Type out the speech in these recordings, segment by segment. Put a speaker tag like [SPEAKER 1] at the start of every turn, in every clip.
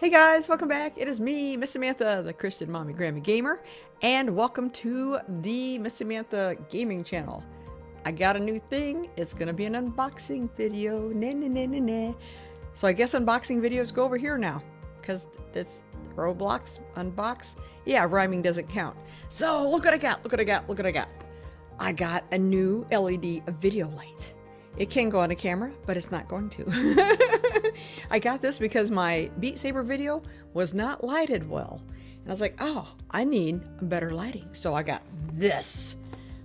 [SPEAKER 1] Hey guys, welcome back. It is me, Miss Samantha, the Christian Mommy Grammy Gamer, and welcome to the Miss Samantha Gaming channel. I got a new thing. It's gonna be an unboxing video. Nah, nah, nah, nah, nah. So I guess unboxing videos go over here now, because it's Roblox unbox. Yeah, rhyming doesn't count. So look what I got, look what I got, look what I got. I got a new LED video light. It can go on a camera, but it's not going to. I got this because my Beat Saber video was not lighted well. And I was like, oh, I need better lighting. So I got this.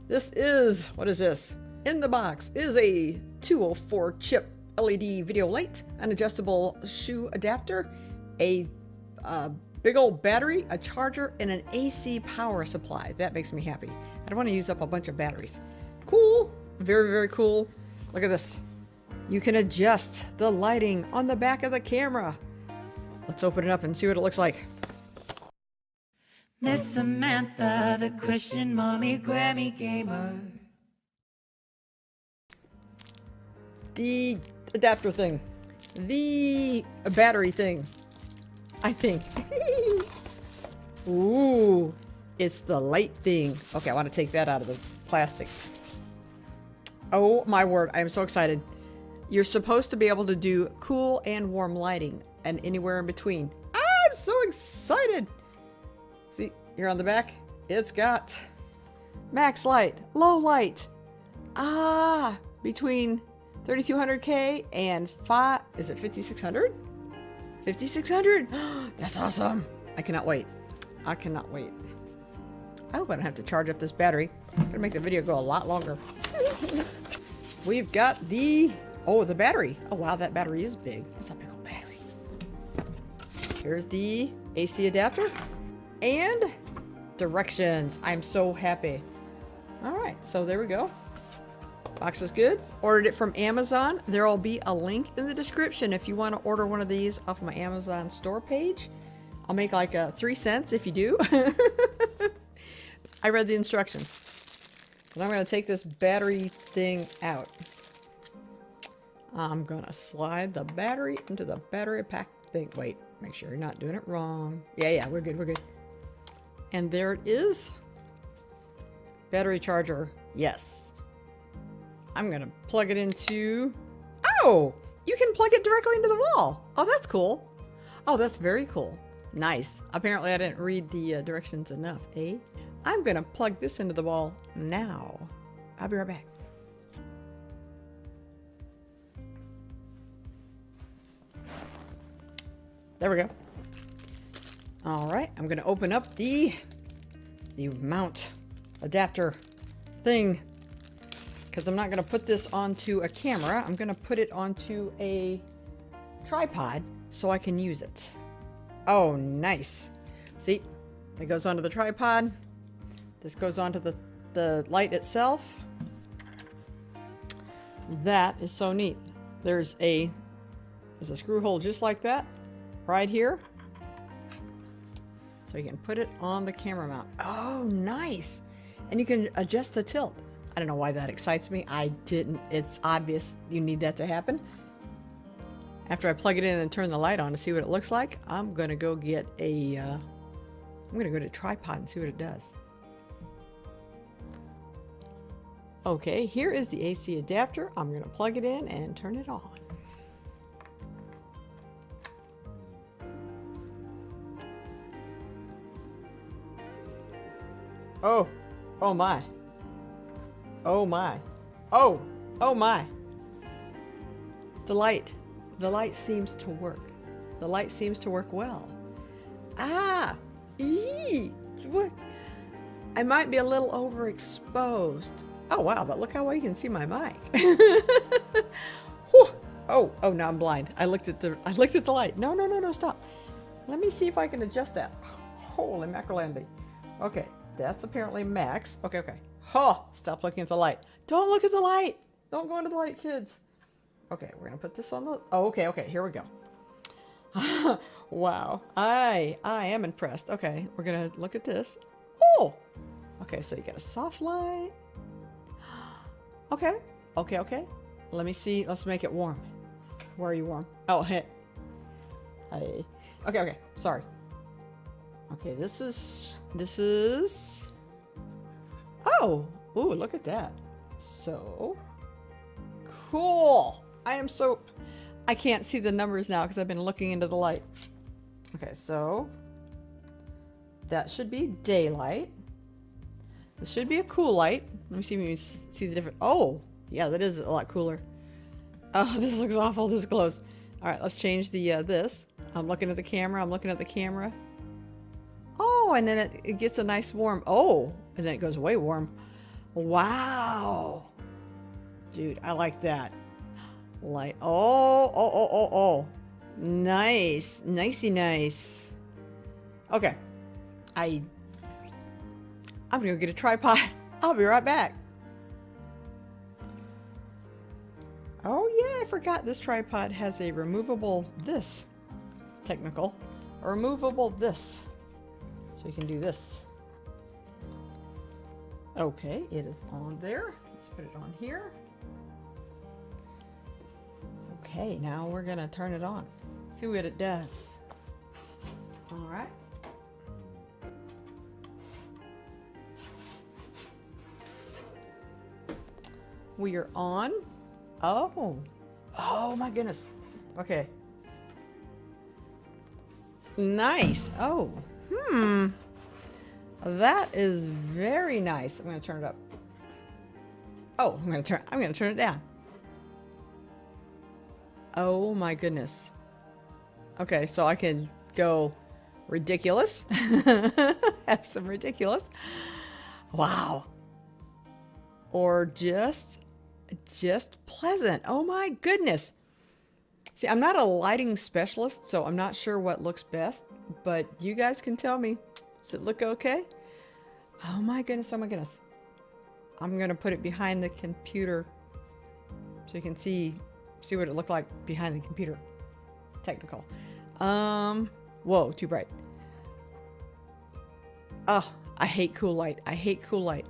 [SPEAKER 1] This is, what is this? In the box is a 204 chip LED video light, an adjustable shoe adapter, a big old battery, a charger, and an AC power supply. That makes me happy. I don't want to use up a bunch of batteries. Cool. Very, very cool. Look at this. You can adjust the lighting on the back of the camera. Let's open it up and see what it looks like.
[SPEAKER 2] Miss Samantha, the Christian Mommy Grammy Gamer.
[SPEAKER 1] The adapter thing. The battery thing. I think. Ooh, it's the light thing. Okay, I want to take that out of the plastic. Oh my word, I am so excited. You're supposed to be able to do cool and warm lighting and anywhere in between. I'm so excited. See, here on the back, it's got max light, low light. Between 3200K and is it 5600? 5600. That's awesome. I cannot wait. I cannot wait. I hope I don't have to charge up this battery. I'm gonna make the video go a lot longer. We've got the battery. Oh wow, that battery is big. That's a big old battery. Here's the AC adapter and directions. I'm so happy. All right, so there we go. Box is good. Ordered it from Amazon. There will be a link in the description if you want to order one of these off my Amazon store page. I'll make like 3 cents if you do. I read the instructions. And I'm going to take this battery thing out. I'm going to slide the battery into the battery pack thing. Wait, make sure you're not doing it wrong. Yeah, we're good, we're good. And there it is. Battery charger, yes. I'm going to plug it into... Oh, you can plug it directly into the wall. Oh, that's cool. Oh, that's very cool. Nice. Apparently I didn't read the directions enough, eh? I'm going to plug this into the wall now. I'll be right back. There we go. All right, I'm going to open up the mount adapter thing because I'm not going to put this onto a camera. I'm going to put it onto a tripod so I can use it. Oh, nice. See, it goes onto the tripod. This goes onto the light itself. That is so neat. There's a screw hole just like that right here. So you can put it on the camera mount. Oh, nice. And you can adjust the tilt. I don't know why that excites me. I didn't. It's obvious you need that to happen. After I plug it in and turn the light on to see what it looks like, I'm going to go get a tripod and see what it does. Okay, here is the AC adapter. I'm going to plug it in and turn it on. Oh, oh my. Oh my. Oh, oh my. The light seems to work. The light seems to work well. What? I might be a little overexposed. Oh wow, but look how well you can see my mic. Oh, now I'm blind. I looked at the light. No, stop. Let me see if I can adjust that. Holy mackerel. Okay, that's apparently max. Okay. Stop looking at the light. Don't look at the light. Don't go into the light, kids. Okay, we're gonna put this on the... Oh, okay, here we go. Wow, I am impressed. Okay, we're gonna look at this. Oh! Okay, so you got a soft light. Okay. Let me see. Let's make it warm. Where are you warm? Oh, hey. Okay, sorry. Okay, this is, oh, ooh, look at that. So cool. I can't see the numbers now because I've been looking into the light. Okay, so that should be daylight. This should be a cool light. Let me see if you can see the difference. Oh, yeah, that is a lot cooler. Oh, this looks awful this close. All right, let's change the this. I'm looking at the camera. I'm looking at the camera. Oh, and then it gets a nice warm. Oh, and then it goes way warm. Wow. Dude, I like that. Light. Oh. Nice. Nicey nice. Okay. I'm gonna go get a tripod. I'll be right back. Oh yeah, I forgot this tripod has a removable this. Technical. A removable this. So you can do this. Okay, it is on there. Let's put it on here. Okay, now we're gonna turn it on. See what it does. All right. We are on. Oh my goodness. Okay. Nice. Oh, that is very nice. I'm gonna turn it up. Oh, I'm gonna turn it down. Oh my goodness. Okay, so I can go ridiculous. Have some ridiculous. Wow. Or just pleasant. Oh my goodness. See, I'm not a lighting specialist, so I'm not sure what looks best, but you guys can tell me. Does it look okay? Oh my goodness, oh my goodness. I'm gonna put it behind the computer so you can see what it looked like behind the computer. Technical. Whoa, too bright. Oh, I hate cool light. I hate cool light.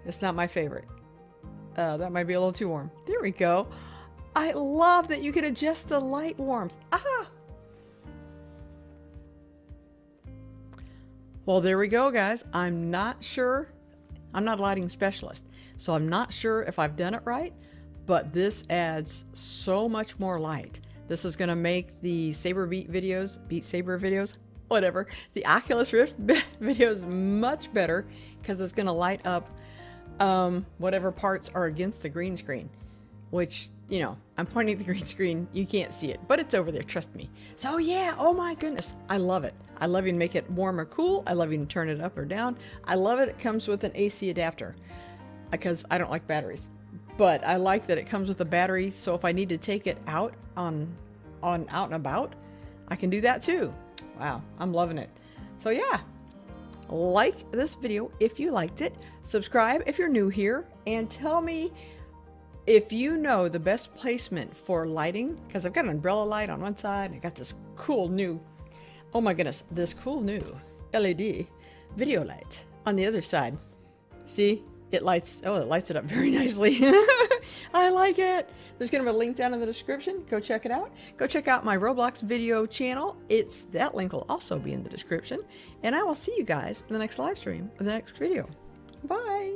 [SPEAKER 1] It's not my favorite. That might be a little too warm. There we go. I love that you can adjust the light warmth. Ah! Well, there we go, guys. I'm not sure. I'm not a lighting specialist, so I'm not sure if I've done it right, but this adds so much more light. This is going to make the Beat Saber videos, whatever, the Oculus Rift videos much better because it's going to light up whatever parts are against the green screen, which, you know, I'm pointing at the green screen. You can't see it, but it's over there. Trust me. So yeah, oh my goodness. I love it. I love you to make it warm or cool. I love you to turn it up or down. I love it. It comes with an AC adapter because I don't like batteries, but I like that it comes with a battery. So if I need to take it out on out and about, I can do that too. Wow. I'm loving it. So yeah, like this video if you liked it, subscribe if you're new here, and tell me if you know the best placement for lighting, because I've got an umbrella light on one side, and I got this cool new, oh my goodness, this cool new LED video light on the other side. See, it lights it up very nicely. I like it. There's going to be a link down in the description. Go check it out. Go check out my Roblox video channel. That link will also be in the description. And I will see you guys in the next live stream or the next video. Bye.